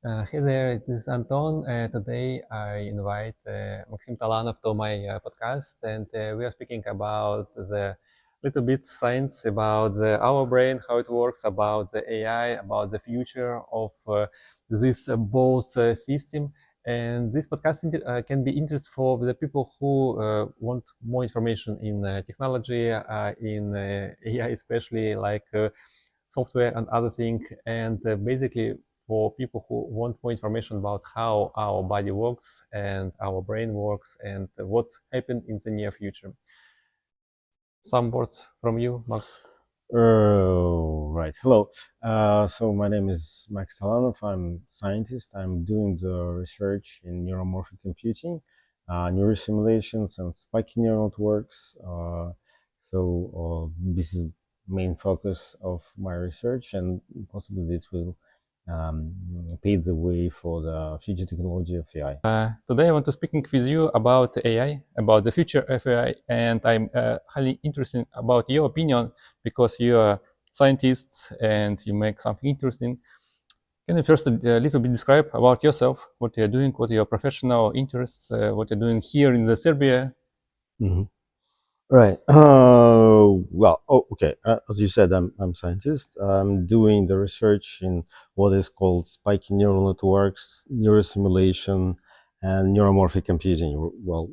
Hey there, it is Anton. Today I invite Maxim Talanov to my podcast, and we are speaking about the little bit science about our brain, how it works, about the AI, about the future of this both system. And this podcast can be interesting for the people who want more information in technology, in AI, especially like software and other things, and basically for people who want more information about how our body works and our brain works and what's happened in the near future. Some words from you, Max. Right. Hello. So my name is Max Talanov. I'm a scientist. I'm doing the research in neuromorphic computing, neurosimulations, and spiky neural networks. This is main focus of my research, and possibly it will pave the way for the future technology of AI. Today I want to speaking with you about AI, about the future of AI, and I'm highly interested about your opinion because you're a scientist and you make something interesting. Can you first a little bit describe about yourself, what you're doing, what are your professional interests, what you're doing here in the Serbia? Mm-hmm. Right. Okay. As you said, I'm a scientist. I'm doing the research in what is called spiky neural networks, neurosimulation, and neuromorphic computing. Well,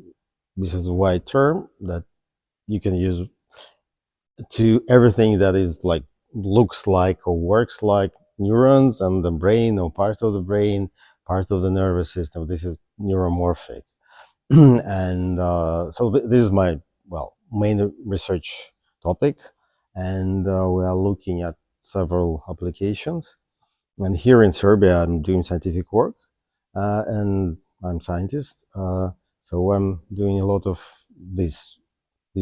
this is a wide term that you can use to everything that is like looks like or works like neurons and the brain or part of the brain, part of the nervous system. This is neuromorphic. And this is my main research topic, and we are looking at several applications. And here in Serbia, I'm doing scientific work, and I'm a scientist, so I'm doing a lot of this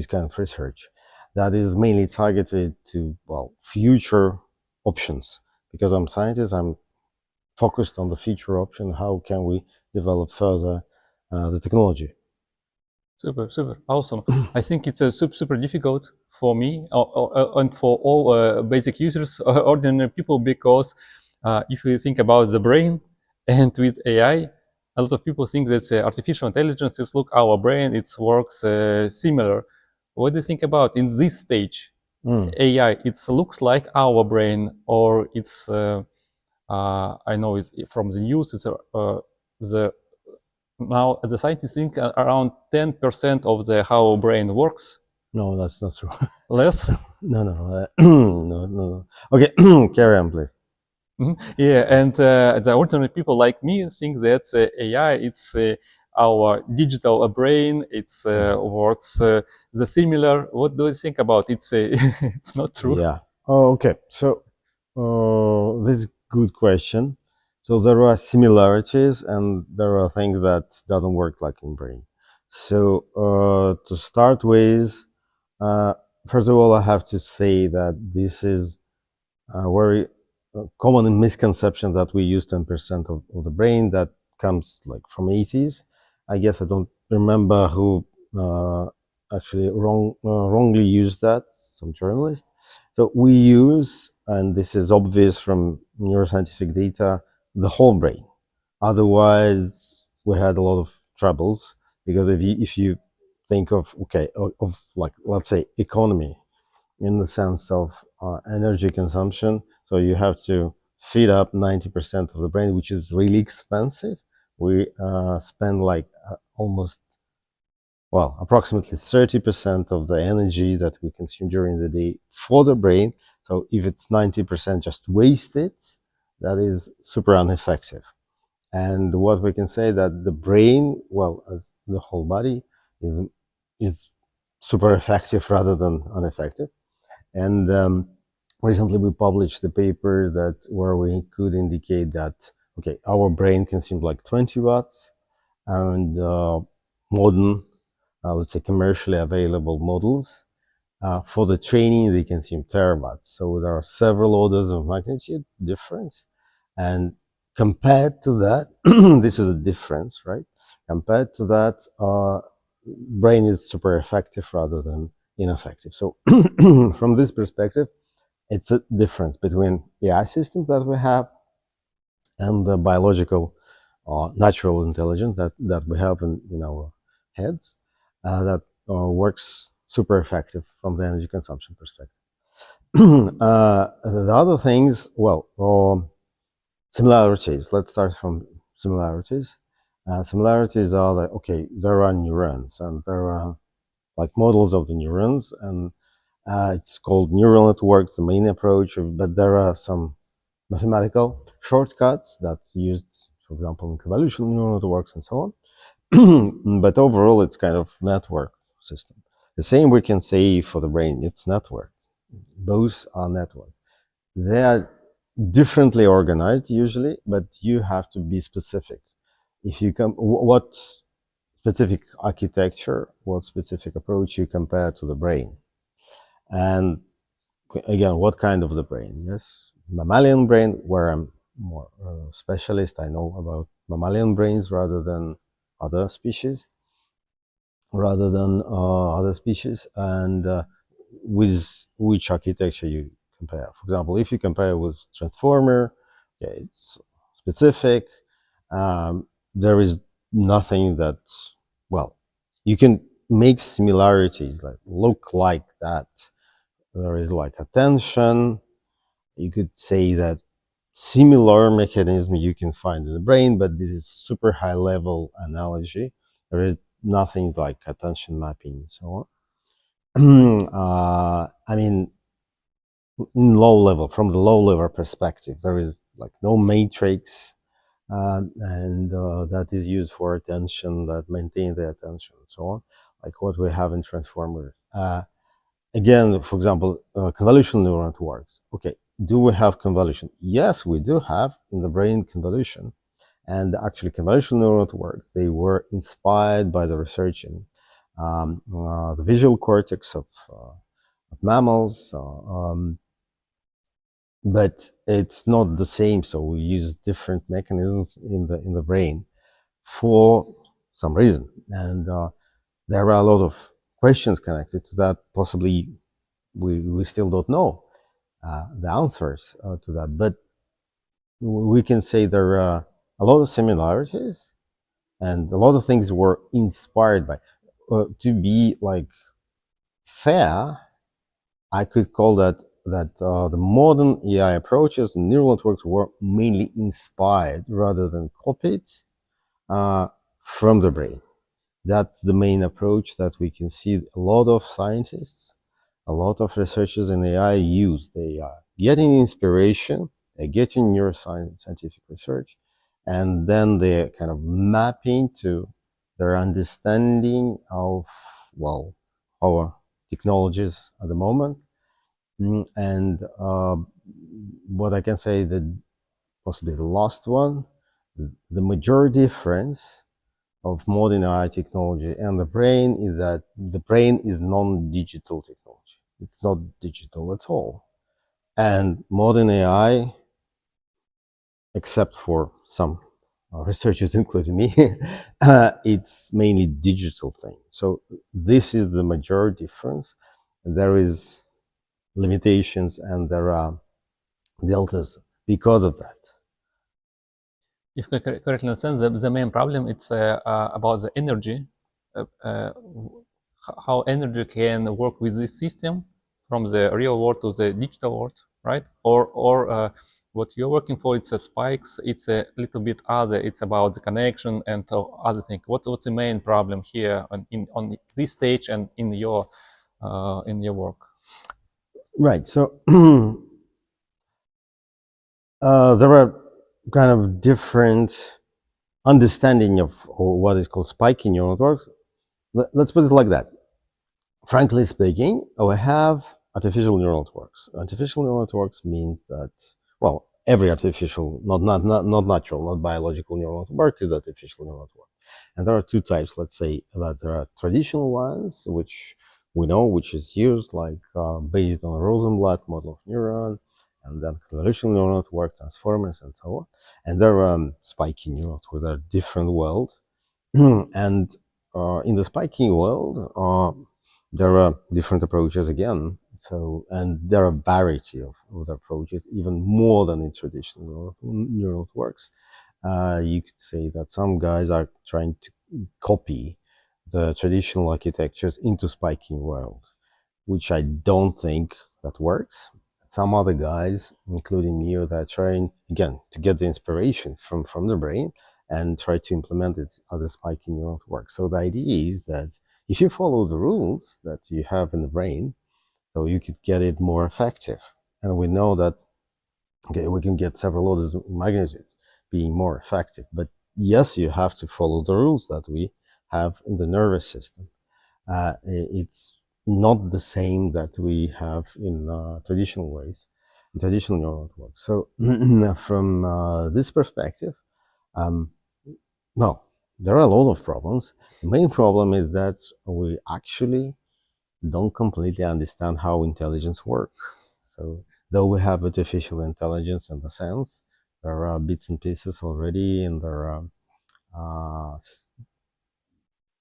kind of research that is mainly targeted to future options. Because I'm a scientist, I'm focused on the future option. How can we develop further the technology? Super, super, awesome. I think it's super difficult for me and for all basic users, ordinary people, because if you think about the brain and with AI, a lot of people think that artificial intelligence is look our brain, it works similar. What do you think about in this stage? AI, it looks like our brain, or it's I know it's from the news, it's the now the scientists think around 10% of the how our brain works. No, that's not true. Less. No. Okay, carry on, please. Yeah, and the ordinary people like me think that AI it's our digital brain. It's works the similar. What do you think about it? It's it's not true. Yeah. Oh, okay. So this is a good question. So there are similarities and there are things that doesn't work like in brain. So to start with, uh, first of all, I have to say that this is a very common misconception that we use 10% of the brain. That comes like from 80s. I guess I don't remember who actually wrongly used that, some journalist. So we use, and this is obvious from neuroscientific data, the whole brain. Otherwise, we had a lot of troubles, because if you think of like, let's say, economy in the sense of energy consumption, so you have to feed up 90% of the brain, which is really expensive. We spend like almost approximately 30% of the energy that we consume during the day for the brain. So if it's 90% just wasted, that is super ineffective. And what we can say that the brain, well, as the whole body, is super effective rather than ineffective. And recently we published a paper that where we could indicate that our brain consumes like 20 watts, and modern, let's say, commercially available models, for the training they consume terawatts. So there are several orders of magnitude difference. And compared to that, this is a difference, right? Compared to that, brain is super effective rather than ineffective. So from this perspective, it's a difference between AI systems that we have and the biological natural intelligence that we have in our heads that works super effective from the energy consumption perspective. The other things, well, similarities. Let's start from similarities. Similarities are that, okay, there are neurons and there are like models of the neurons, and it's called neural networks, the main approach, but there are some mathematical shortcuts that used, for example, in convolutional neural networks and so on. But overall, it's kind of network system. The same we can say for the brain, it's network. Both are network. They are differently organized usually, but you have to be specific. If you come, what specific architecture, what specific approach you compare to the brain, and again, what kind of the brain? Yes, mammalian brain, where I'm more specialist. I know about mammalian brains rather than other species, and with which architecture you compare. For example, if you compare with transformer, okay, it's specific. There is nothing that, well, you can make similarities that look like that. There is like attention. You could say that similar mechanism you can find in the brain, but this is super high level analogy. There is nothing like attention mapping and so on. I mean, in low level, from the low level perspective, there is like no matrix, and that is used for attention, that maintain the attention and so on, like what we have in transformers. Again, for example, convolutional neural networks. Okay, do we have convolution? Yes, we do have in the brain convolution. And actually, convolutional neural networks, they were inspired by the research in the visual cortex of mammals. But it's not the same, so we use different mechanisms in the brain for some reason. And there are a lot of questions connected to that. Possibly we still don't know the answers to that, but we can say there are a lot of similarities and a lot of things were inspired by. To be like fair, I could call that the modern AI approaches and neural networks were mainly inspired rather than copied from the brain. That's the main approach that we can see a lot of scientists, a lot of researchers in AI use. They are getting inspiration, they're getting neuroscience, scientific research, and then they're kind of mapping to their understanding of, well, our technologies at the moment. And what I can say that possibly the last one, the major difference of modern AI technology and the brain is that the brain is non-digital technology. It's not digital at all. And modern AI, except for some researchers, including me, it's mainly digital thing. So this is the major difference. There is limitations and there are deltas because of that. If I correctly understand, the main problem it's about the energy, how energy can work with this system from the real world to the digital world, right? Or what you're working for, it's a spikes. It's a little bit other. It's about the connection and other things. What's the main problem here on this stage and in your work? Right. So there are kind of different understanding of what is called spiking neural networks. Let's put it like that. Frankly speaking, we have artificial neural networks. Artificial neural networks means that, well, every artificial, not natural, not biological neural network is artificial neural network. And there are two types. Let's say that there are traditional ones, which we know, which is used like based on a Rosenblatt model of neuron, and then convolutional neural network, transformers, and so on. And there are spiking neural networks that are different world. And in the spiking world, there are different approaches again. So, and there are a variety of approaches, even more than in traditional neural networks. You could say that some guys are trying to copy the traditional architectures into spiking world, which I don't think that works. Some other guys, including me, that are trying again to get the inspiration from the brain and try to implement it as a spiking neural network. So the idea is that if you follow the rules that you have in the brain, so you could get it more effective. And we know that we can get several orders of magnitude being more effective. But yes, you have to follow the rules that we have in the nervous system. It's not the same that we have in traditional ways, in traditional neural networks. So from this perspective, no, there are a lot of problems. The main problem is that we actually don't completely understand how intelligence works. So though we have artificial intelligence in the sense, there are bits and pieces already, and there are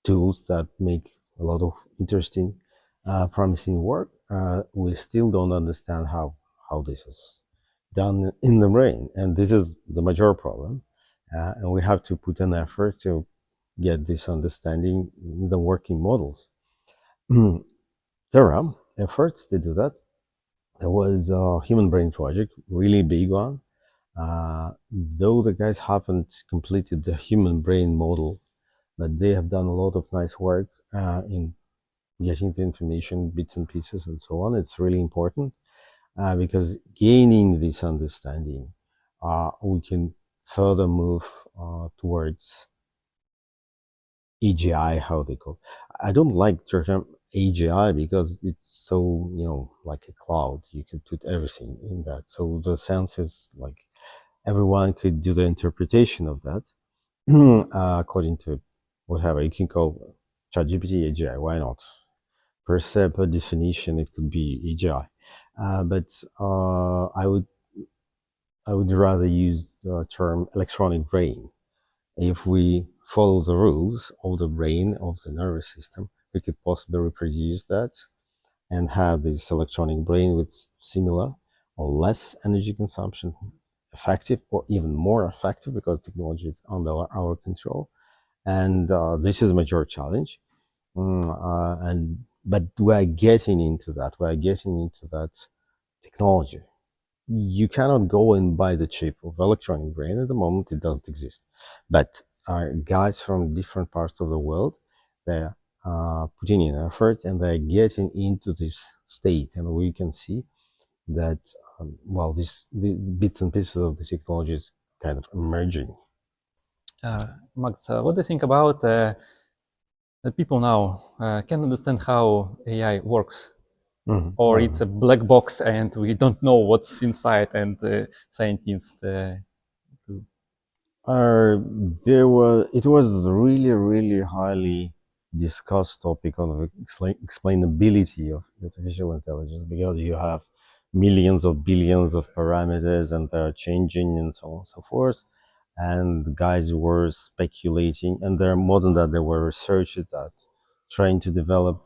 tools that make a lot of interesting, promising work. We still don't understand how this is done in the brain, and this is the major problem. And we have to put an effort to get this understanding in the working models. There are efforts to do that. There was a human brain project, really big one. Though the guys haven't completed the human brain model, but they have done a lot of nice work in getting the information, bits and pieces, and so on. It's really important because gaining this understanding, we can further move towards AGI, how they call. I don't like the term AGI because it's so, like a cloud. You can put everything in that. So the sense is like everyone could do the interpretation of that according to whatever. You can call ChatGPT AGI. Why not? Per se, per definition, it could be AGI. But I would rather use the term electronic brain. If we follow the rules of the brain, of the nervous system, we could possibly reproduce that and have this electronic brain with similar or less energy consumption, effective or even more effective because technology is under our control. And this is a major challenge. But we are getting into that. We are getting into that technology. You cannot go and buy the chip of electronic brain at the moment. It doesn't exist. But guys from different parts of the world, they're putting in effort and they're getting into this state. And we can see that, the bits and pieces of the technology is kind of emerging. Max, what do you think about that people now can understand how AI works? Or it's a black box and we don't know what's inside, and scientists do. It was really, really highly discussed topic on explainability of artificial intelligence because you have millions of billions of parameters and they're changing and so on and so forth. And guys were speculating, and there more than that, there were researchers that trying to develop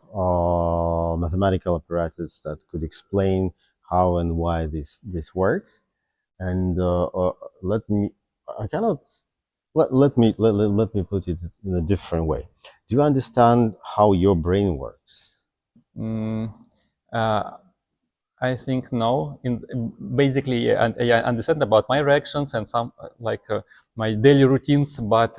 mathematical apparatus that could explain how and why this works. And let me, I cannot let me put it in a different way. Do you understand how your brain works? Mm, uh, I think no. Basically, I understand about my reactions and some my daily routines, but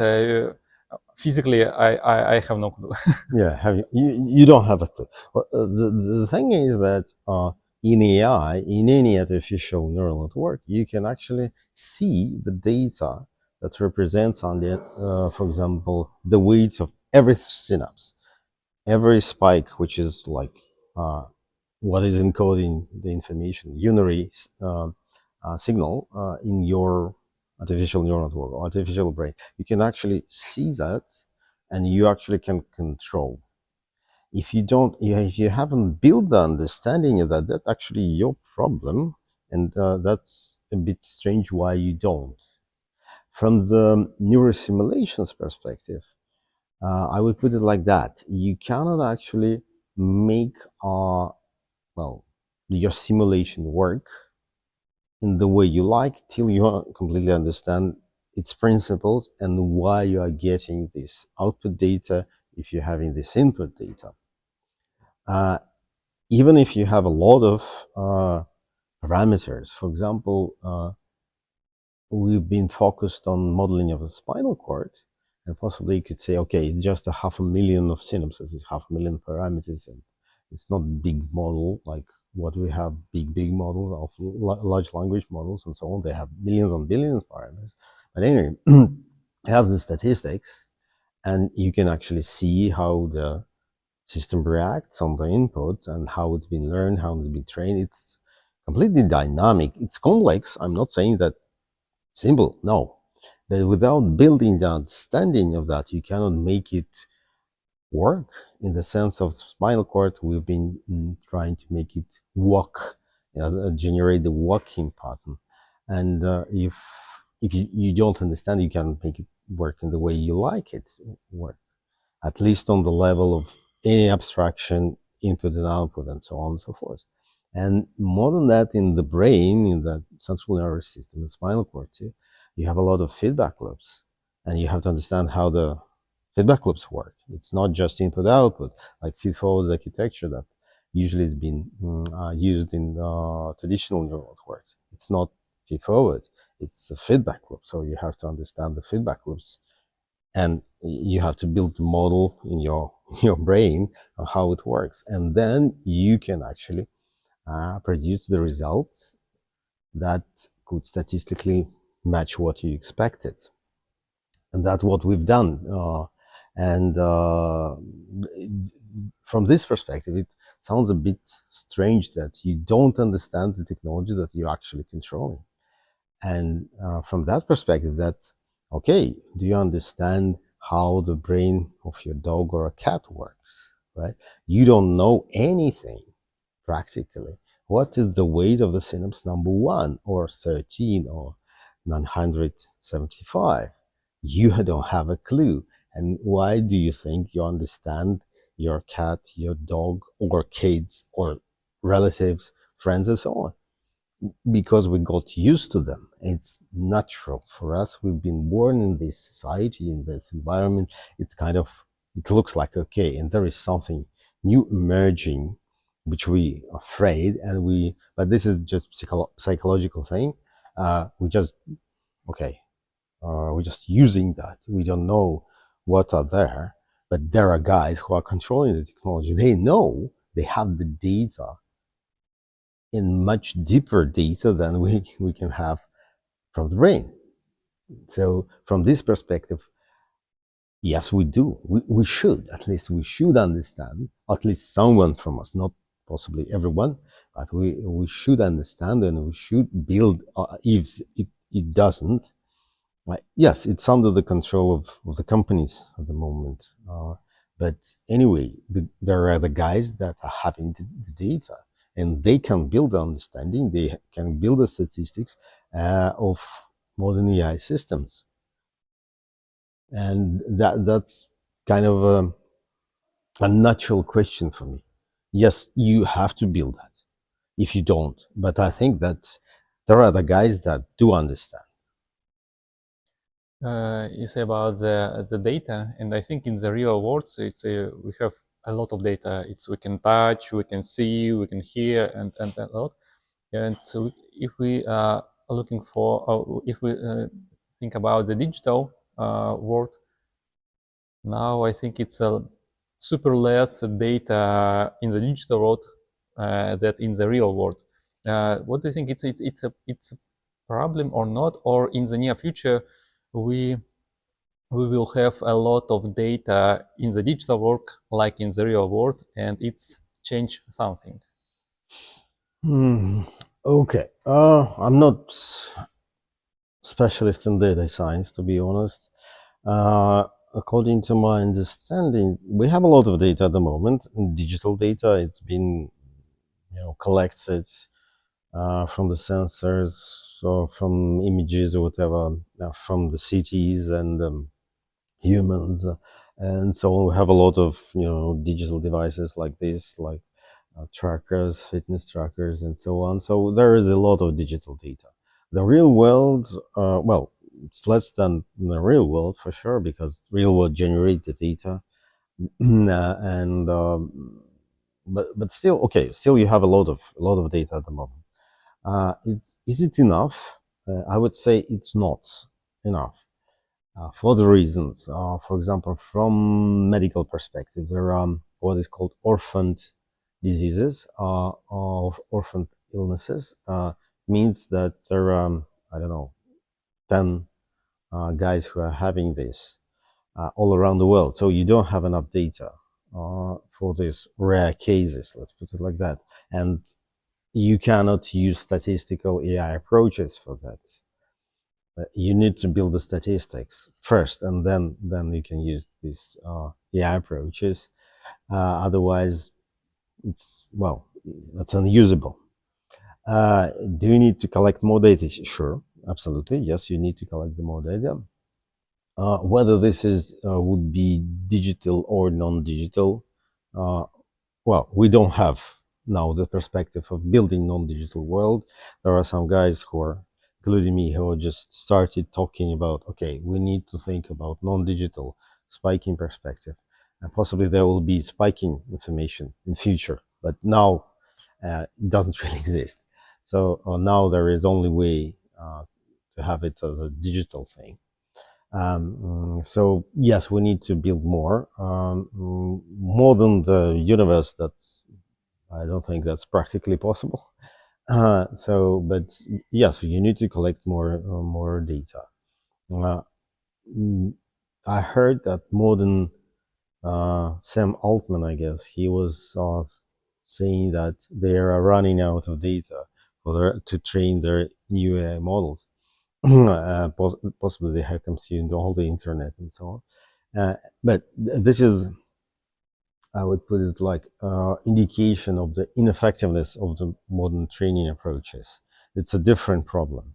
physically, I have no clue. Yeah, you don't have a clue. Well, the thing is that in AI, in any artificial neural network, you can actually see the data that represents on the, for example, the weights of every synapse, every spike, which is like what is encoding the information, unary signal in your artificial neural network or artificial brain. You can actually see that, and you actually can control. If you haven't built the understanding of that, that's actually your problem, and that's a bit strange why you don't. From the neurosimulations perspective, I would put it like that: you cannot actually make your simulation work in the way you like till you completely understand its principles and why you are getting this output data if you're having this input data. Even if you have a lot of parameters, for example, we've been focused on modeling of the spinal cord, and possibly you could say, okay, just a 500,000 of synapses is 500,000 parameters, and it's not a big model like what we have, big models of large language models and so on. They have millions and billions of parameters. But anyway, you have the statistics, and you can actually see how the system reacts on the input and how it's been learned, how it's been trained. It's completely dynamic. It's complex. I'm not saying that simple, no. But without building the understanding of that, you cannot make it work. In the sense of spinal cord, we've been trying to make it walk, generate the walking pattern. And if you don't understand, you can make it work in the way you like it to work, at least on the level of any abstraction, input and output, and so on and so forth. And more than that, in the brain, in the central nervous system, the spinal cord too, you have a lot of feedback loops, and you have to understand how the feedback loops work. It's not just input output, like feed-forward architecture that usually has been used in traditional neural networks. It's not feed-forward, it's a feedback loop. So you have to understand the feedback loops, and you have to build a model in your brain of how it works, and then you can actually produce the results that could statistically match what you expected. And that's what we've done. And from this perspective, it sounds a bit strange that you don't understand the technology that you're actually controlling. And from that perspective, that, okay, do you understand how the brain of your dog or a cat works, right? You don't know anything practically. What is the weight of the synapse number 1 or 13 or 975? You don't have a clue. And why do you think you understand your cat, your dog, or kids, or relatives, friends, and so on? Because we got used to them. It's natural for us. We've been born in this society, in this environment. It's kind of, it looks like, okay, and there is something new emerging, which we are afraid, and but this is just psychological thing. We're just using that. We don't know what are there, but there are guys who are controlling the technology. They know, they have the data, in much deeper data than we can have from the brain. So from this perspective, yes, we do. We should, at least we should understand, at least someone from us, not possibly everyone, but we should understand, and we should build, if it doesn't, yes, it's under the control of the companies at the moment. But anyway, there are the guys that are having the data, and they can build the understanding, they can build the statistics of modern AI systems. And that's kind of a natural question for me. Yes, you have to build that if you don't. But I think that there are the guys that do understand. You say about the data, and I think in the real world, we have a lot of data. We can touch, we can see, we can hear, and a lot. And so if we are looking for, if we think about the digital world, now I think it's a super less data in the digital world than in the real world. What do you think? It's a problem or not? Or in the near future, we will have a lot of data in the digital world like in the real world, and it's change something. Okay, I'm not specialist in data science, to be honest. According to my understanding, we have a lot of data at the moment, digital data. It's been collected from the sensors or from images or whatever, from the cities and humans, and so on. We have a lot of digital devices like this, like trackers, fitness trackers, and so on. So there is a lot of digital data. The real world, well, it's less than the real world for sure, because real world generate the data, and but still, okay, still you have a lot of data at the moment. Is it enough? I would say it's not enough, for the reasons. For example, from medical perspective, there are what is called orphaned diseases, of orphaned illnesses. Means that there are, I don't know, 10 guys who are having this all around the world. So you don't have enough data for these rare cases, let's put it like that. And you cannot use statistical AI approaches for that. You need to build the statistics first, and then you can use these AI approaches. Otherwise, it's unusable. Do you need to collect more data? Sure, absolutely. Yes, you need to collect the more data. Whether this would be digital or non-digital, we don't have now the perspective of building non-digital world. There are some guys who are, including me, who just started talking about, okay, we need to think about non-digital spiking perspective, and possibly there will be spiking information in future, but now it doesn't really exist. So now there is only way to have it as a digital thing. So yes, we need to build more than the universe. That's, I don't think that's practically possible. But yes, you need to collect more data. Uh, I heard that more than Sam Altman, I guess, he was saying that they are running out of data to train their new AI models. Possibly they have consumed all the internet and so on. But this is, I would put it like, indication of the ineffectiveness of the modern training approaches. It's a different problem.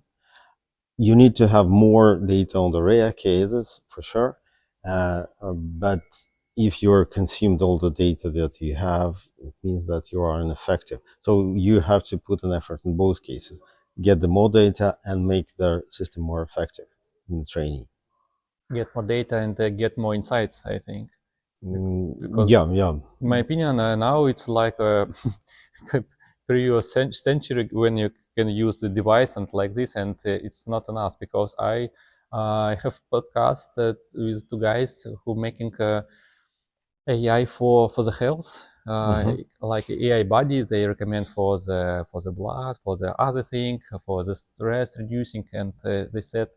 You need to have more data on the rare cases for sure, but if you are consumed all the data that you have, it means that you are ineffective. So you have to put an effort in both cases, get the more data and make the system more effective in training. Get more data and get more insights, I think. Because Yeah. in my opinion, now it's like a previous century when you can use the device and like this, and it's not enough, because I have podcast with two guys who making AI for the health, like AI body. They recommend for the blood, for the other thing, for the stress reducing, and they said,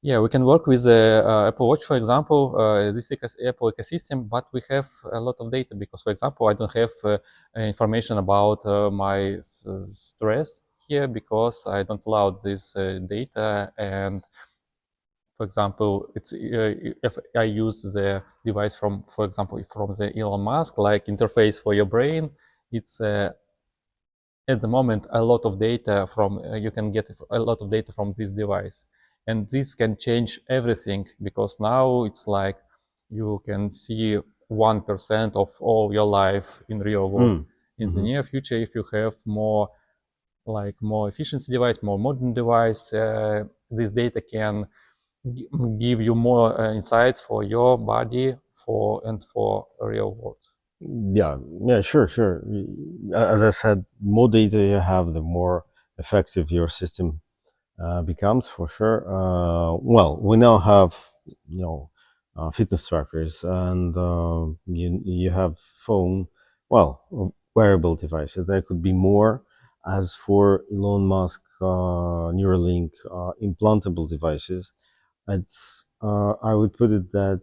yeah, we can work with Apple Watch, for example, this Apple ecosystem, but we have a lot of data because, for example, I don't have information about my stress here because I don't allow this data. And for example, it's if I use the device from, for example, from the Elon Musk, like interface for your brain, it's at the moment a lot of data from you can get a lot of data from this device, and this can change everything, because now it's like you can see 1% of all your life in real world. In the near future, if you have more efficiency device, more modern device, this data can give you more insights for your body for real world. Yeah, sure. As I said, more data you have, the more effective your system becomes, for sure. We now have, fitness trackers, and you have phone, wearable devices. There could be more. As for Elon Musk, Neuralink, implantable devices, I would put it that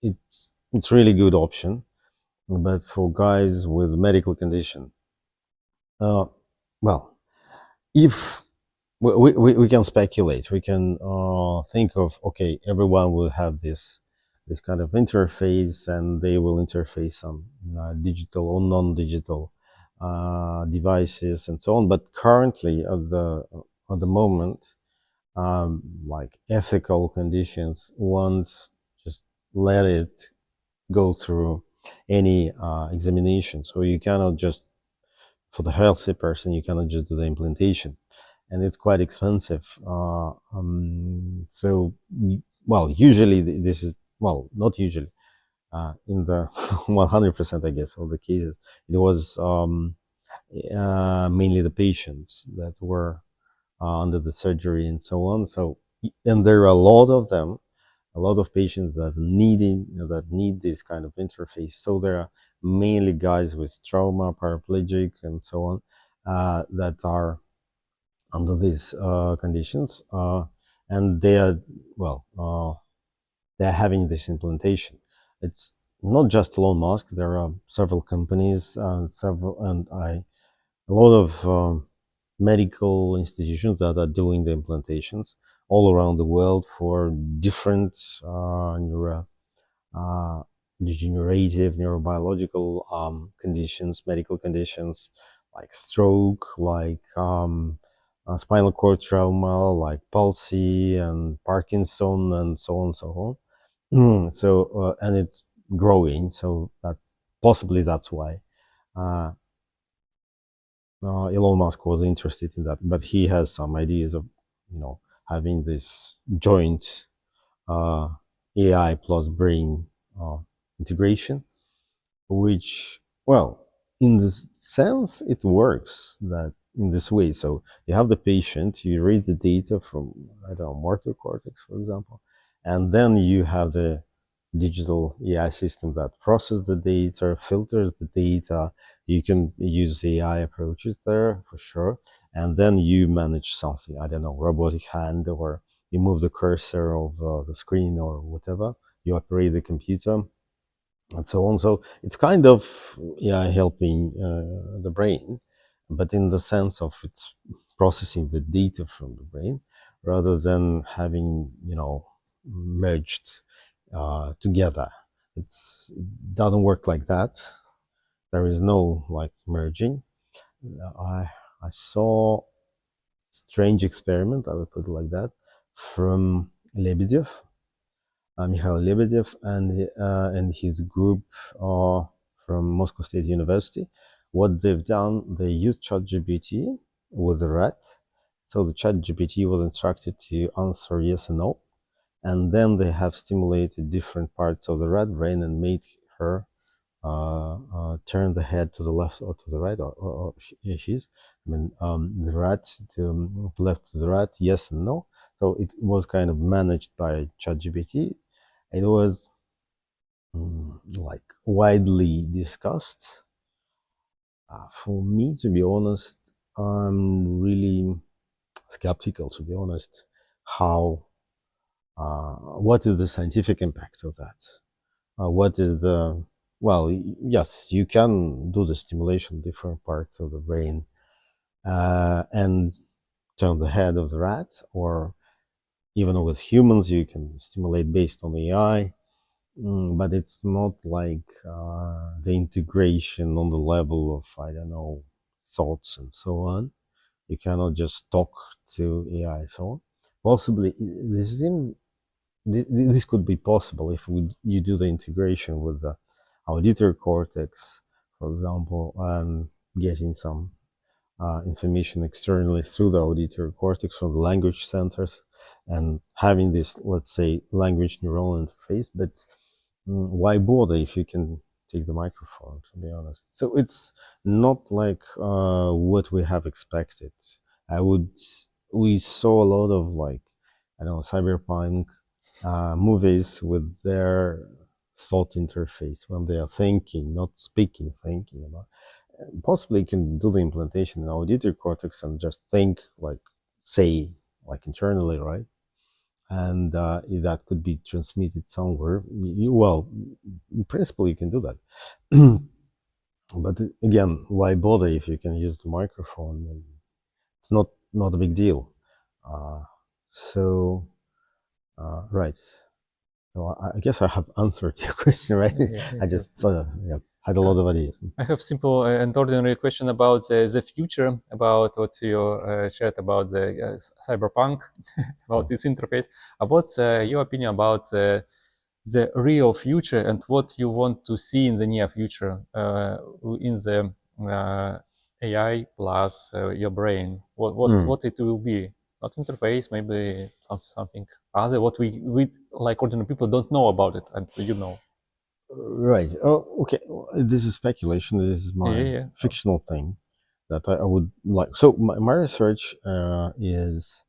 it's really good option, but for guys with medical condition, if we can speculate, we can think of, okay, everyone will have this kind of interface, and they will interface some digital or non-digital devices and so on. But currently, at the moment, like ethical conditions won't just let it go through any examination. So you cannot just, for the healthy person, you cannot just do the implantation, and it's quite expensive. So, well, usually this is, well, not usually, in the 100%, I guess, of the cases, it was mainly the patients that were under the surgery and so on. So, and there are a lot of them, a lot of patients that need this kind of interface. So there are mainly guys with trauma, paraplegic, and so on, that are under these conditions, and they are, well, they're having this implantation. It's not just Elon Musk. There are several companies, a lot of medical institutions that are doing the implantations all around the world for different uh, degenerative neurobiological conditions, medical conditions like stroke, like spinal cord trauma, like palsy and Parkinson, and so on and so on. So, and it's growing, so that's why Elon Musk was interested in that. But he has some ideas of, having this joint AI plus brain integration, which, well, in the sense it works that in this way. So you have the patient, you read the data from, I don't know, motor cortex, for example, and then you have the digital AI system that processes the data, filters the data. You can use AI approaches there for sure, and then you manage something, I don't know, robotic hand, or you move the cursor of the screen or whatever, you operate the computer, and so on. So it's kind of, yeah, helping the brain, but in the sense of it's processing the data from the brain rather than having, merged together. It doesn't work like that. There is no like merging. I I saw strange experiment, I would put it like that, from Lebedev, Mikhail Lebedev, and his group from Moscow State University. What they've done, they used ChatGPT with a rat. So the ChatGPT was instructed to answer yes and no, and then they have stimulated different parts of the rat brain and made her turn the head to the left or to the right, or his. I mean, the rat to left to the right, yes and no. So it was kind of managed by ChatGPT. It was like widely discussed. For me, to be honest, I'm really skeptical, to be honest, how what is the scientific impact of that? What is the, well, yes, you can do the stimulation different parts of the brain and turn the head of the rat, or even with humans you can stimulate based on AI. But it's not like the integration on the level of, I don't know, thoughts and so on. You cannot just talk to AI. So possibly this could be possible if you do the integration with the auditory cortex, for example, and getting some information externally through the auditory cortex from the language centers, and having this, let's say, language neural interface. But why bother if you can take the microphone, to be honest? So it's not like what we have expected. We saw a lot of, like, I don't know, cyberpunk movies with their thought interface when they are thinking, not speaking, thinking about. Possibly you can do the implantation in auditory cortex and just think, like, say, like internally, right? And that could be transmitted somewhere. Well, in principle, you can do that. But again, why bother if you can use the microphone? It's not a big deal. So, right. So I guess I have answered your question, right? Yeah, I just had a lot of ideas. I have simple and ordinary question about the future, about what you shared about the cyberpunk, about this interface. What's your opinion about the the real future and what you want to see in the near future in the AI plus your brain? What it will be? Not interface, maybe something other. What we like ordinary people don't know about it, and you know. Right. Oh, okay. This is speculation. This is my Yeah. fictional thing that I would like. So my research is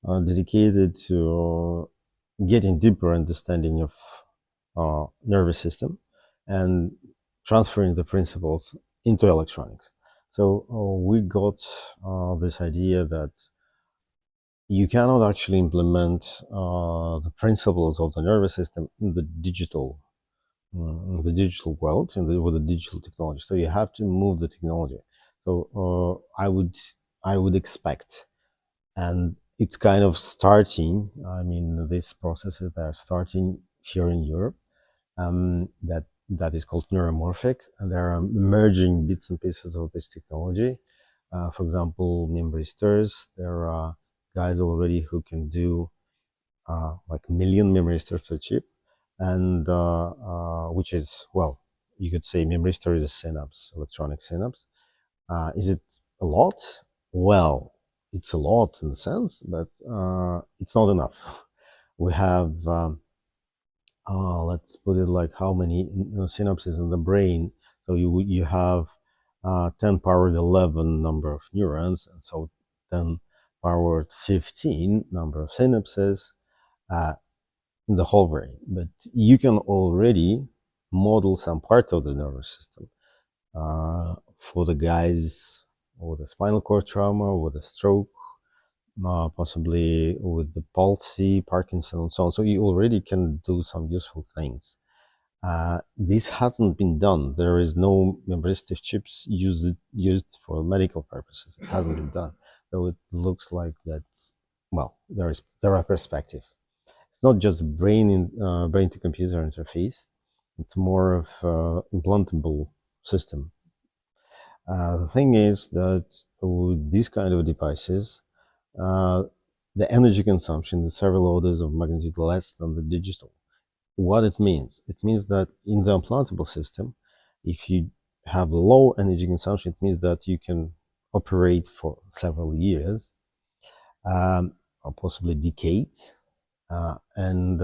dedicated to getting deeper understanding of nervous system and transferring the principles into electronics. So we got this idea that you cannot actually implement the principles of the nervous system in the digital world and with the digital technology. So you have to move the technology. So I would expect, and it's kind of starting. I mean, these processes are starting here in Europe. That is called neuromorphic, and there are emerging bits and pieces of this technology. For example, Memristors. There are guys already who can do like million Memristors per chip, and which is, well, you could say Memristor is a synapse, electronic synapse. Is it a lot? Well, it's a lot in a sense, but it's not enough. We have, let's put it like how many synapses in the brain. So you have 10 powered 11 number of neurons, and so 10 powered 15 number of synapses in the whole brain. But you can already model some part of the nervous system for the guys with a spinal cord trauma, with a stroke, possibly with the palsy, Parkinson, and so on. So you already can do some useful things. This hasn't been done. There is no memristive chips used for medical purposes. It hasn't been done. So it looks like that. Well, there are perspectives. It's not just brain to computer interface. It's more of implantable system. The thing is that with these kind of devices, the energy consumption is several orders of magnitude less than the digital. What it means? It means that in the implantable system, if you have low energy consumption, it means that you can operate for several years, or possibly decades. And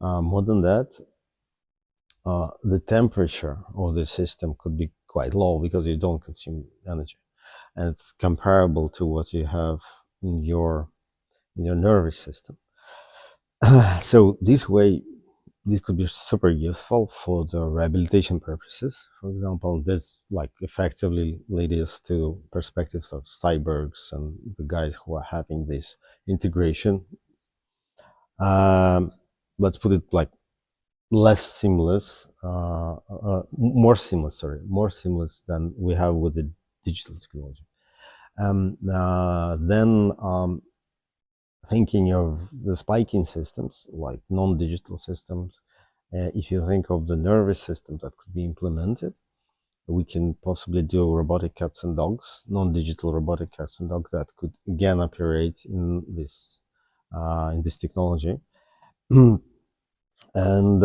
more than that, the temperature of the system could be quite low because you don't consume energy, and it's comparable to what you have in your nervous system. So this way, this could be super useful for the rehabilitation purposes. For example, this like effectively leads to perspectives of cyborgs and the guys who are having this integration. Let's put it like less seamless, more seamless than we have with the digital technology. Then thinking of the spiking systems, like non-digital systems, if you think of the nervous system that could be implemented, we can possibly do robotic cats and dogs, non-digital robotic cats and dogs that could again operate in this technology. And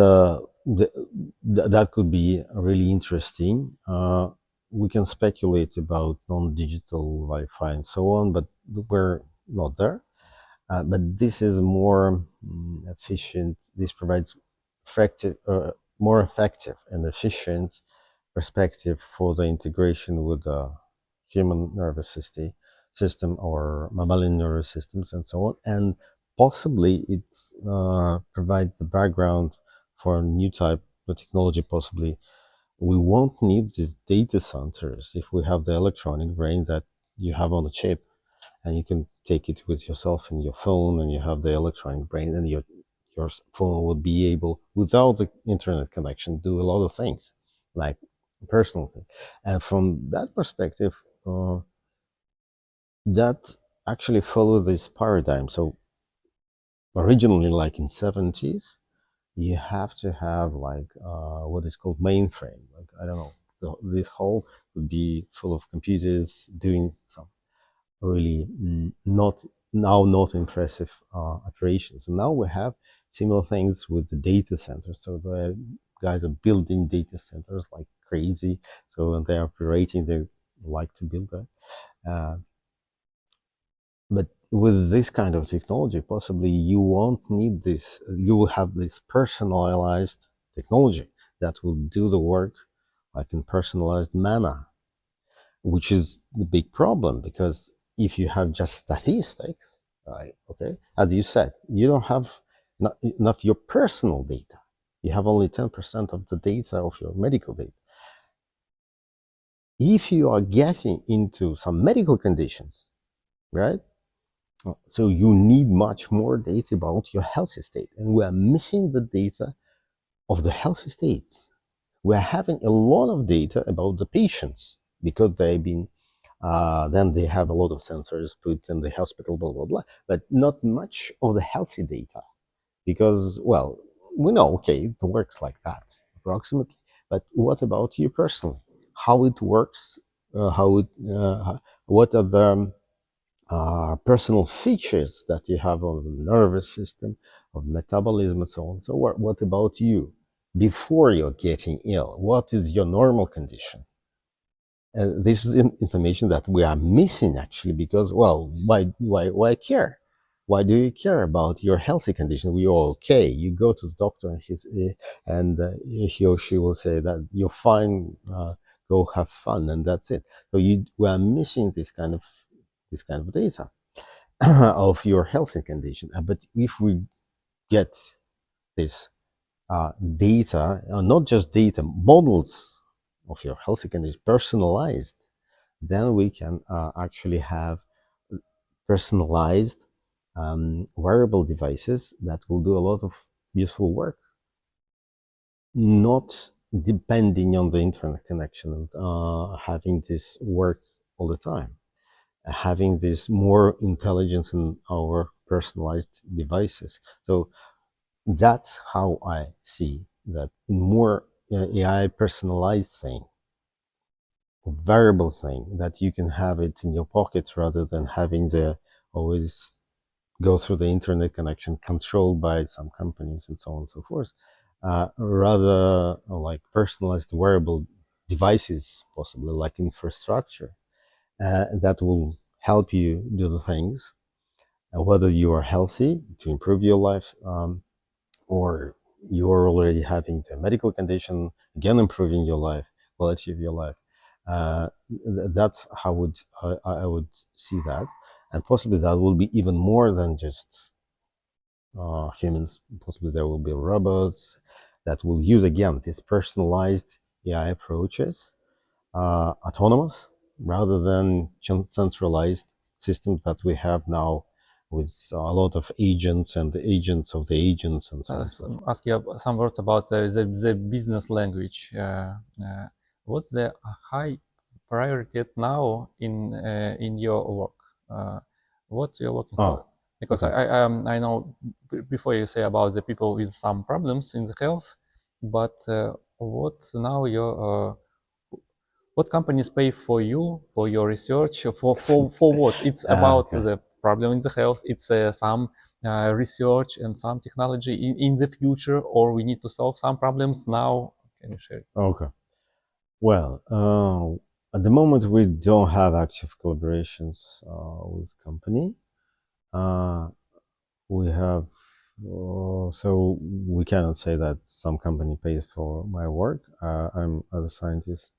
that could be really interesting. We can speculate about non-digital Wi-Fi and so on, but we're not there. But this is more efficient. This provides more effective and efficient perspective for the integration with the human nervous system or mammalian nervous systems and so on. And possibly it provides the background for a new type of technology. Possibly we won't need these data centers if we have the electronic brain that you have on a chip, and you can take it with yourself in your phone, and you have the electronic brain, and your phone would be able, without the internet connection, do a lot of things, like personal thing. And from that perspective, that actually followed this paradigm. So originally, like in 70s, you have to have like what is called mainframe. Like, I don't know, this whole would be full of computers doing some really not impressive operations. And now we have Similar things with the data centers. So the guys are building data centers like crazy. So when they're operating, they like to build that. But with this kind of technology, possibly you won't need this. You will have this personalized technology that will do the work like in personalized manner, which is the big problem, because if you have just statistics, right, okay, as you said, you don't have not enough your personal data. You have only 10% of the data of your medical data. If you are getting into some medical conditions, right, so you need much more data about your healthy state, and we are missing the data of the healthy states. We are having a lot of data about the patients because they've been then they have a lot of sensors put in the hospital, blah blah blah, but not much of the healthy data, because, well, we know, okay, it works like that approximately, but what about you personally? How it works? What are the personal features that you have on the nervous system, of metabolism, and so on? So what about you before you're getting ill? What is your normal condition? This is information that we are missing, actually, because, well, why care? Why do you care about your healthy condition? We all okay. You go to the doctor, and he or she will say that you're fine. Go have fun, and that's it. So we are missing this kind of data of your healthy condition. But if we get this data, not just data, models of your healthy condition personalized, then we can actually have personalized wearable devices that will do a lot of useful work, not depending on the internet connection and having this work all the time, having this more intelligence in our personalized devices. So that's how I see that in more AI personalized thing, variable thing, that you can have it in your pocket rather than having to always go through the internet connection controlled by some companies and so on and so forth. Rather like personalized wearable devices, possibly like infrastructure, that will help you do the things, whether you are healthy to improve your life, or you're already having a medical condition, again improving your life, quality of your life. That's how I would see that, and possibly that will be even more than just humans. Possibly there will be robots that will use, again, these personalized AI approaches, autonomous rather than centralized systems that we have now, with a lot of agents and the agents of the agents and so on. Ask you some words about the business language. What's the high priority now in your work? What you're working for? Because okay. I know before you say about the people with some problems in the health, but what now your what companies pay for you for your research for what? It's about Okay. the problem in the health. It's some research and some technology in the future, or we need to solve some problems now. Can you share it? Okay. Well, at the moment we don't have active collaborations with company. We have so we cannot say that some company pays for my work. I'm, as a scientist,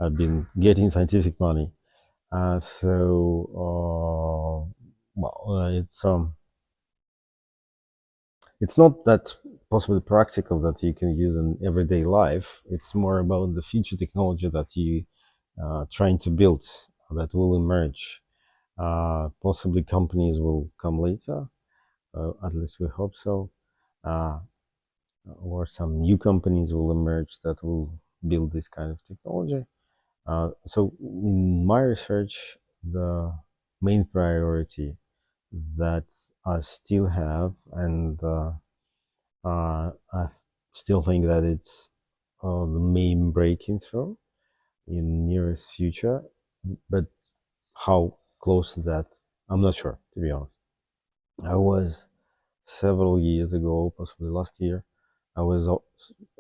I've been getting scientific money. It's not that possibly practical that you can use in everyday life. It's more about the future technology that you trying to build that will emerge. Possibly companies will come later, at least we hope so, uh, or some new companies will emerge that will build this kind of technology. So in my research, the main priority that I still have, and I still think that it's the main breaking through in nearest future, but how close to that, I'm not sure, to be honest. I was several years ago, possibly last year, I was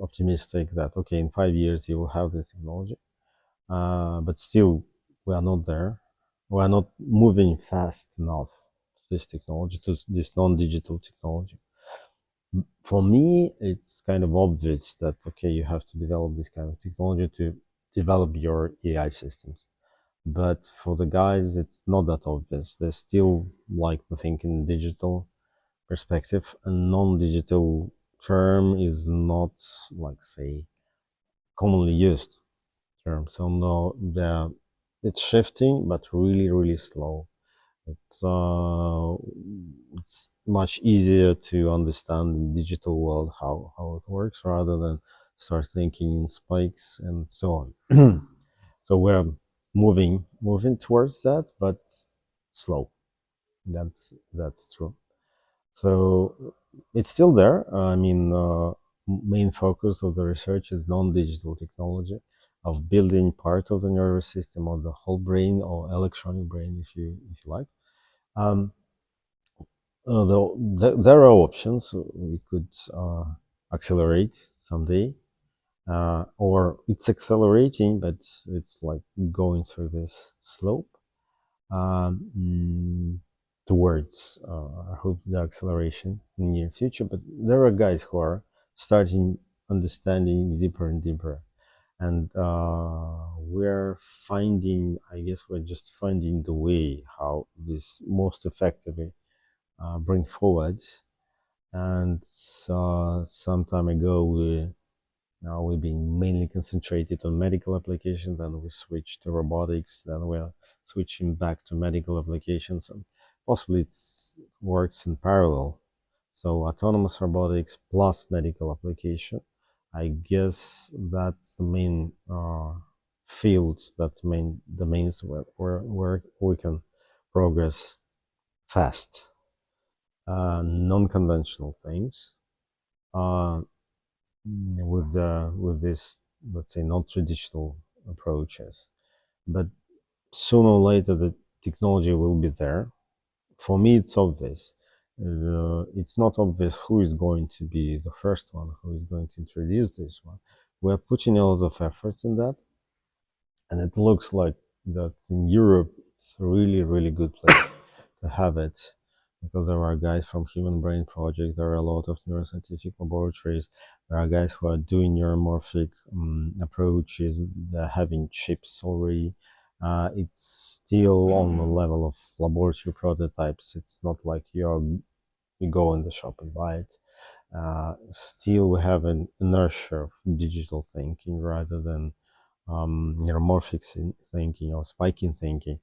optimistic that okay, in 5 years you will have this technology, but still we are not there. We are not moving fast enough to this technology, to this non-digital technology. For me, it's kind of obvious that okay, you have to develop this kind of technology to develop your AI systems. But for the guys, it's not that obvious. They still like to think in digital perspective. A non-digital term is not, like, say, commonly used term. So no, it's shifting, but really, really slow. It's much easier to understand in the digital world how it works rather than start thinking in spikes and so on. So we're moving towards that, but slow. That's true. So it's still there. I mean, main focus of the research is non-digital technology of building part of the nervous system or the whole brain or electronic brain, if you like. Um, there are options. We could accelerate someday, or it's accelerating, but it's like going through this slope um, towards, I hope, the acceleration in the near future. But there are guys who are starting understanding deeper and deeper. And we're finding, I guess we're just finding the way how this most effectively bring forward. And some time ago, we've been mainly concentrated on medical applications, then we switched to robotics, then we're switching back to medical applications, and possibly it works in parallel. So autonomous robotics plus medical application, I guess that's the main field, that's the main domains where we can progress fast. Non-conventional things. Uh, with this, let's say, non-traditional approaches, but sooner or later the technology will be there. For me, it's obvious. It's not obvious who is going to be the first one, who is going to introduce this one. We're putting a lot of effort in that, and it looks like that in Europe it's a really, really good place to have it, because there are guys from Human Brain Project, there are a lot of neuroscientific laboratories, there are guys who are doing neuromorphic approaches, they're having chips already. It's still on the level of laboratory prototypes. It's not like you go in the shop and buy it. Still, we have an inertia of digital thinking rather than neuromorphic thinking or spiking thinking.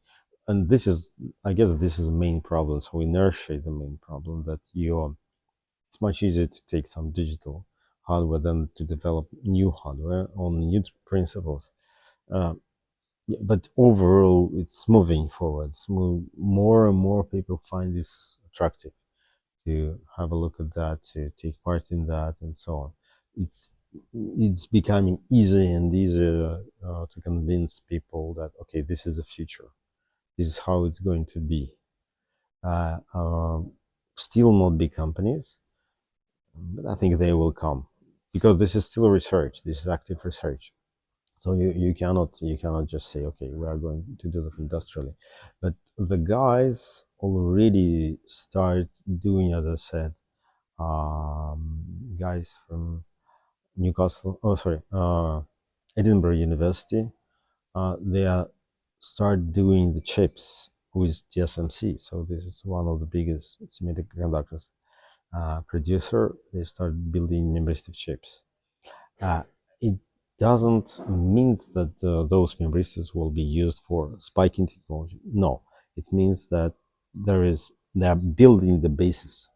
And this is, I guess, this is the main problem. So inertia is the main problem, that it's much easier to take some digital hardware than to develop new hardware on new principles. Uh, but overall, it's moving forward. More and more people find this attractive, to have a look at that, to take part in that, and so on. It's becoming easier and easier to convince people that okay, this is the future. This is how it's going to be. Uh, uh, Still not big companies, but I think they will come, because this is still research. This is active research. So you cannot just say okay, we are going to do that industrially. But the guys already start doing, as I said, guys from Newcastle, Edinburgh University, they are start doing the chips with TSMC. So this is one of the biggest semiconductors producer. They start building Memristor chips. It doesn't mean that those Memristors will be used for spiking technology. No, it means that they are building the basis.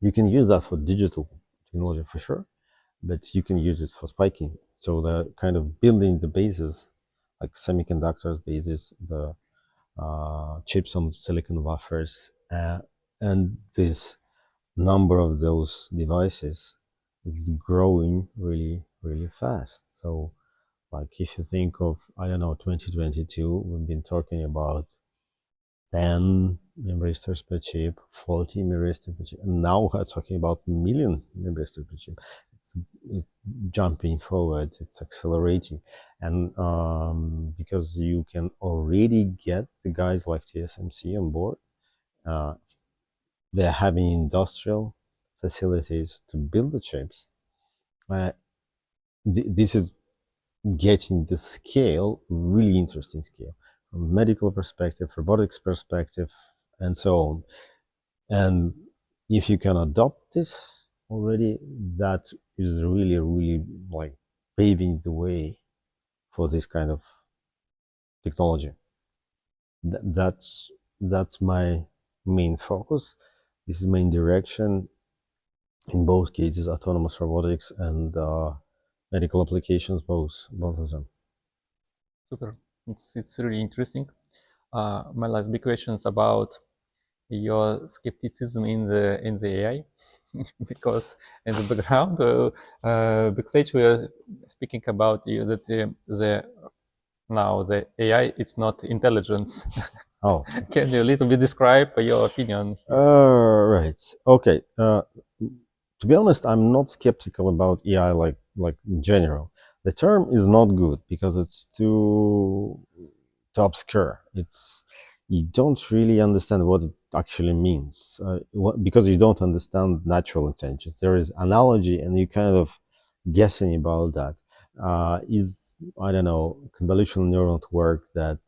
You can use that for digital technology for sure, but you can use it for spiking. So they're kind of building the bases, like semiconductors bases, the chips on silicon wafers, and this number of those devices is growing really, really fast. So, like if you think of, I don't know, 2022, we've been talking about 10 Memristors per chip, 40 Memristors per chip, and now we're talking about million Memristors per chip. It's jumping forward, it's accelerating, and because you can already get the guys like TSMC on board, they're having industrial facilities to build the chips. This is getting the scale, really interesting scale, from medical perspective, robotics perspective, and so on. And if you can adopt this already, that is really, really like paving the way for this kind of technology. That's my main focus. This is main direction in both cases, autonomous robotics and medical applications, both of them. Super. It's really interesting. My last big question is about your skepticism in the AI, because in the background, backstage, we are speaking about you that the AI it's not intelligence. Oh, Can you a little bit describe your opinion? right. Okay. To be honest, I'm not skeptical about AI like in general. The term is not good because it's too obscure. You don't really understand what it actually means because you don't understand natural intelligence. There is analogy, and you kind of guessing about that. Is, I don't know, convolutional neural network that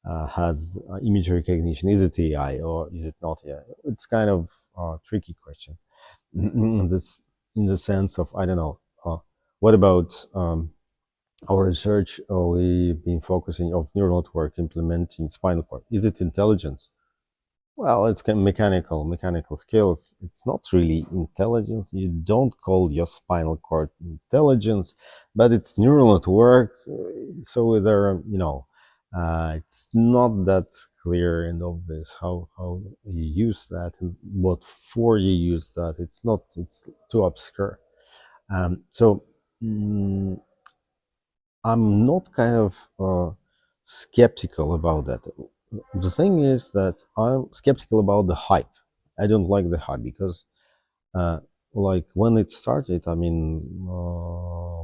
has image recognition? Is it AI or is it not AI? It's kind of a tricky question. This, in the sense of, I don't know, what about our research? We've been focusing of neural network implementing spinal cord. Is it intelligence? Well, it's kind of mechanical skills. It's not really intelligence. You don't call your spinal cord intelligence, but it's neural network. So there, it's not that clear and obvious how you use that and what for you use that. It's too obscure. So I'm not kind of skeptical about that. The thing is that I'm skeptical about the hype. I don't like the hype because, like when it started, I mean,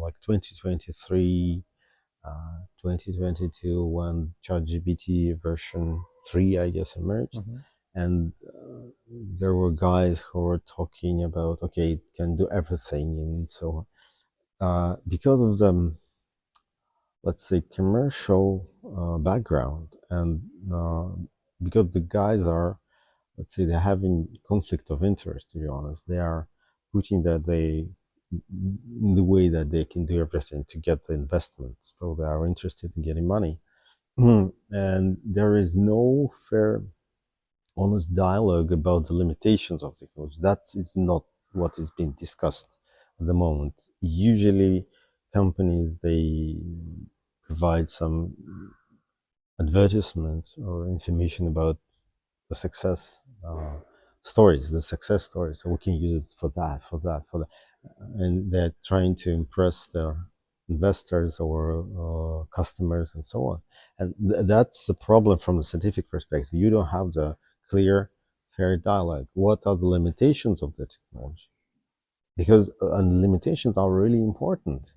like 2023, 2022, when ChatGPT version 3, I guess, emerged. And there were guys who were talking about, okay, it can do everything and so on. Because of the, let's say, commercial background, and because the guys are, let's say, they're having conflict of interest, to be honest. They are putting that they, in the way that they can do everything to get the investment. So they are interested in getting money. And there is no fair, honest dialogue about the limitations of technology. That is not what is being discussed at the moment. Usually companies, they provide some advertisement or information about the success stories, the success stories. So we can use it for that. And they're trying to impress their investors or customers and so on. And that's the problem from the scientific perspective. You don't have the clear, fair dialogue. What are the limitations of the technology? Because and limitations are really important,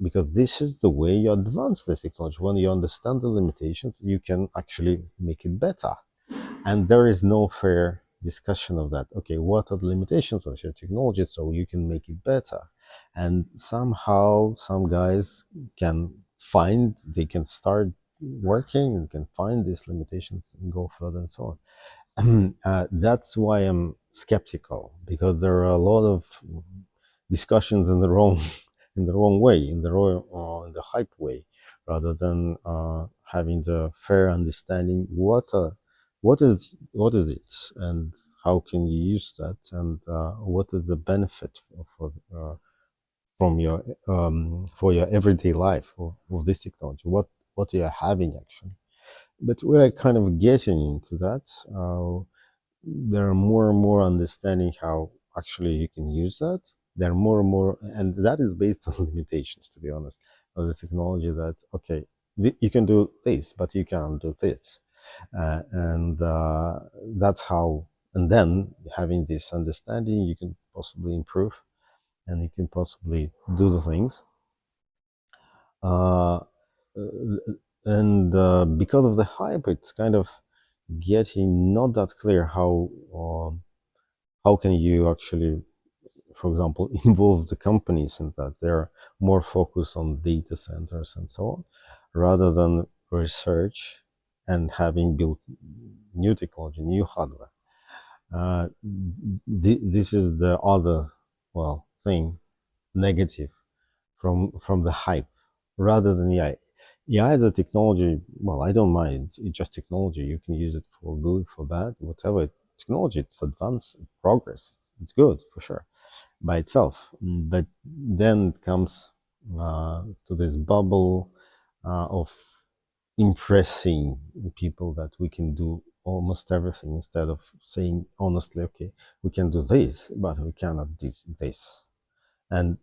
because this is the way you advance the technology. When you understand the limitations, you can actually make it better. And there is no fair discussion of that. Okay, what are the limitations of your technology so you can make it better? And somehow some guys they can start working and can find these limitations and go further and so on. That's why I'm skeptical, because there are a lot of discussions in the wrong way, in the hype way, rather than having the fair understanding what is it, and how can you use that, and what is the benefit from your for your everyday life of this technology, what you are having actually. But we're kind of getting into that. There are more and more understanding how actually you can use that. There are more and more, and that is based on limitations, to be honest, of the technology. That okay, you can do this, but you can't do this. And that's how. And then having this understanding, you can possibly improve, and you can possibly do the things. Uh, and because of the hype, it's kind of getting not that clear how can you actually, for example, involve the companies in that. They're more focused on data centers and so on, rather than research and having built new technology, new hardware. This is the other, well, thing, negative from the hype, rather than AI. AI is a technology. Well, I don't mind. It's just technology. You can use it for good, for bad, whatever. Technology, it's advanced, progress. It's good for sure by itself. But then it comes to this bubble of impressing people that we can do almost everything, instead of saying honestly, okay, we can do this, but we cannot do this. And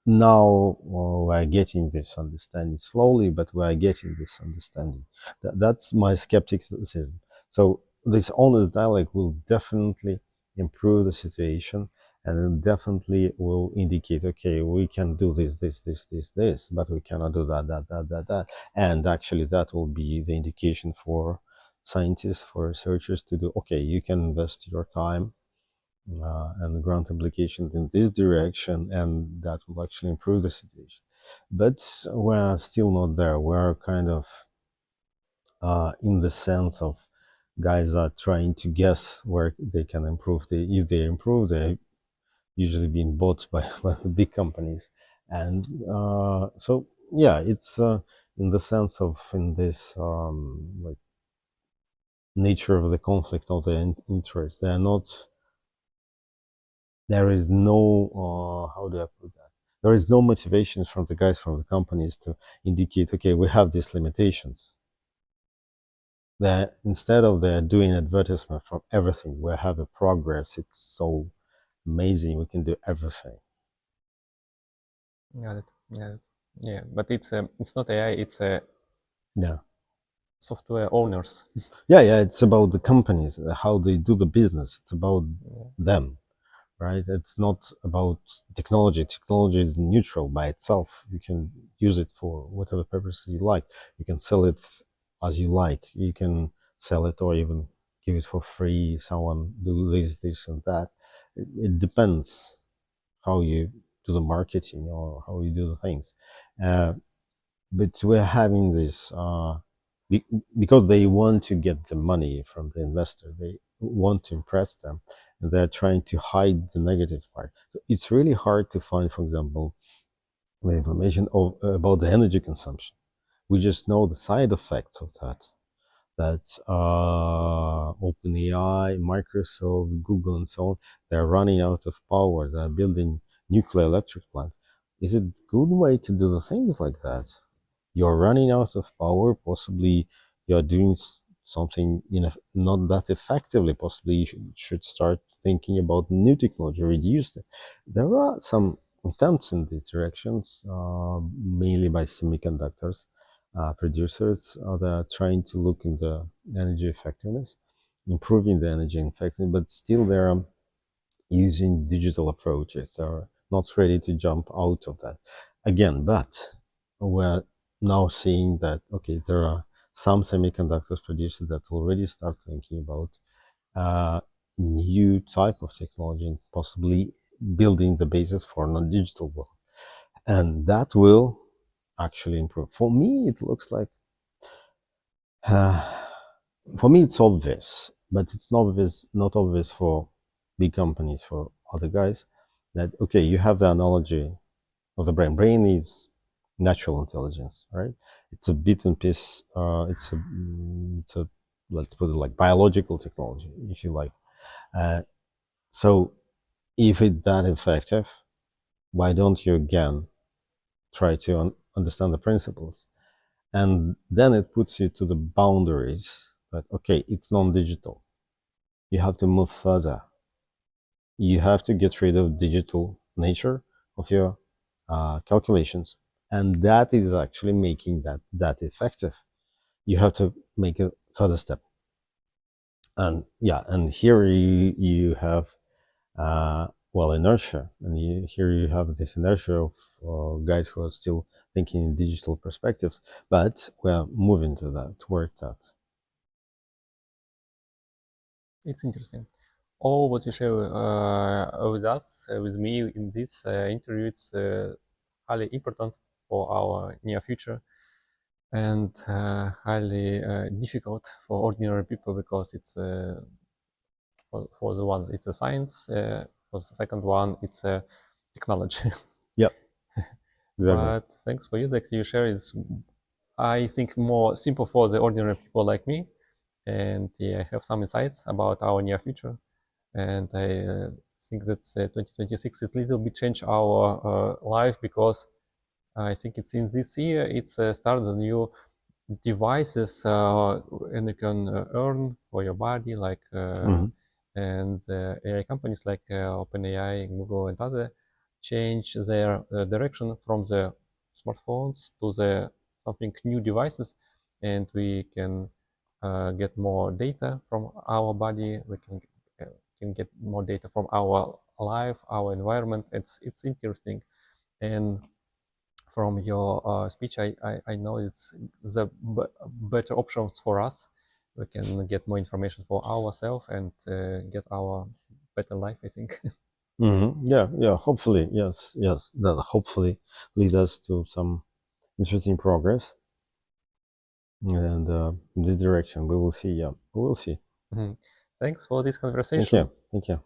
now we're getting this understanding slowly, but we're getting this understanding. That's my skepticism. So this honest dialogue will definitely improve the situation, and it definitely will indicate, okay, we can do this, but we cannot do that. And actually that will be the indication for scientists, for researchers to do, okay, you can invest your time and grant applications in this direction, and that will actually improve the situation. But we're still not there. We're kind of in the sense of guys are trying to guess where they can improve. If they improve, they're usually being bought by the big companies. And so, yeah, it's in the sense of, in this like nature of the conflict of the interest. They're not, there is no how do I put that, there is no motivation from the guys from the companies to indicate, okay, we have these limitations. That instead of they're doing advertisement from everything, we have a progress, it's so amazing, we can do everything. Got it. Got it. Yeah, but it's not AI. It's Yeah, software owners. yeah, it's about the companies, how they do the business. It's about them, right? It's not about technology. Technology is neutral by itself. You can use it for whatever purpose you like. You can sell it as you like. You can sell it or even give it for free. Someone do this, and that. It depends how you do the marketing or how you do the things. But we're having this because they want to get the money from the investor. They want to impress them, and they're trying to hide the negative part. So it's really hard to find, for example, the information about the energy consumption. We just know the side effects of that. That OpenAI, Microsoft, Google, and so on, they're running out of power. They're building nuclear electric plants. Is it a good way to do the things like that? You're running out of power, possibly you're doing something not that effectively. Possibly you should start thinking about new technology, reduce it. There are some attempts in these directions, mainly by semiconductors producers. They're trying to look into energy effectiveness, improving the energy effectiveness, but still they're using digital approaches. They're not ready to jump out of that again. But we're now seeing that, okay, there are some semiconductors producers that already start thinking about new type of technology and possibly building the basis for non-digital world, and that will actually improve. For me, it looks like for me it's obvious, but it's not obvious for big companies, for other guys, that okay, you have the analogy of the brain. Brain is natural intelligence, right? It's a bit and piece. It's a let's put it like biological technology, if you like. So if it's that effective, why don't you again try to understand the principles? And then it puts you to the boundaries that okay, it's non-digital. You have to move further. You have to get rid of digital nature of your calculations, and that is actually making that effective. You have to make it further step. And yeah, and here you have inertia, and here you have this inertia of guys who are still thinking in digital perspectives, but we are moving to that, toward that. It's interesting. All what you share with us, with me in this interview, it's highly important for our near future, and highly difficult for ordinary people, because it's for the one it's a science, for the second one it's a technology. Yeah, exactly. But thanks for you that you share is, I think, more simple for the ordinary people like me, and yeah, I have some insights about our near future, and I think that 2026 is a little bit change our life, because I think it's in this year it's started the new devices, and you can earn for your body, like and AI companies like OpenAI, Google, and other change their direction from the smartphones to the something new devices, and we can get more data from our body. We can get more data from our life, our environment. It's interesting, and from your speech, I know it's the better options for us. We can get more information for ourselves and get our better life, I think. Yeah. Hopefully, yes. That hopefully lead us to some interesting progress, and in this direction we will see. Yeah, we will see. Thanks for this Thank conversation. you. Thank you.